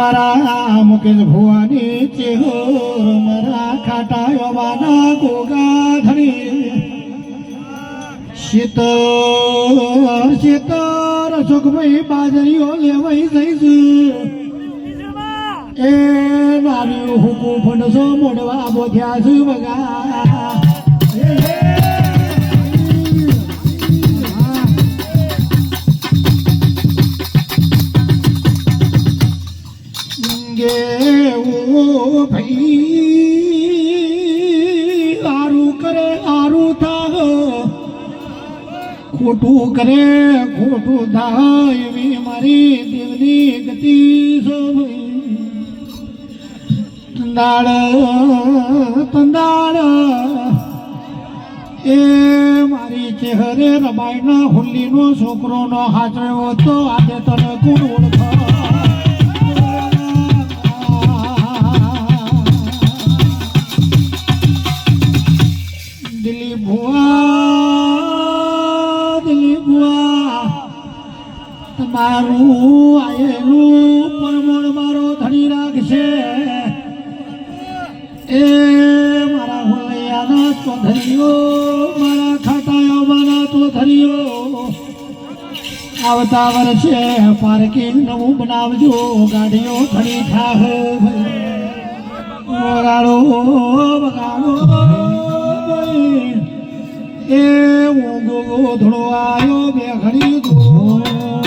મારા મુકેશ ભુવાની ચેહર મારા ખાટાયો વાના ગોગા ધણી શીતર સુખભાઈ બાજરીઓ લેવાઈ જઈશું એ નાર્યું હુકુમ ફંડસો મોડવા બોધ્યા છું બગા ભાઈ આરું કરે આરું થાય ખોટું કરે ખોટું થાય એવી મારી દેવની ગતિ તંદાળ તંદાળ એ મારી ચહેરે રમાઈના હુલ્લીનો છોકરોનો હાજરો તો આજે તને કોણ ઓળખા દિલીપ ભુવા તમારું આયેલું પરમણ મારો ધણી રાખશે એ મારા હોલૈયાના ચોધરીઓ મારા ખાટાયો મારા ચોધરીઓ આવતા વર્ષે પાર્કિંગ નવું બનાવજો ગાડીઓ ખડી થાહ વગાડો વગાડો એ ઊંઘો ધોળો આવ્યો બે ઘડી ધો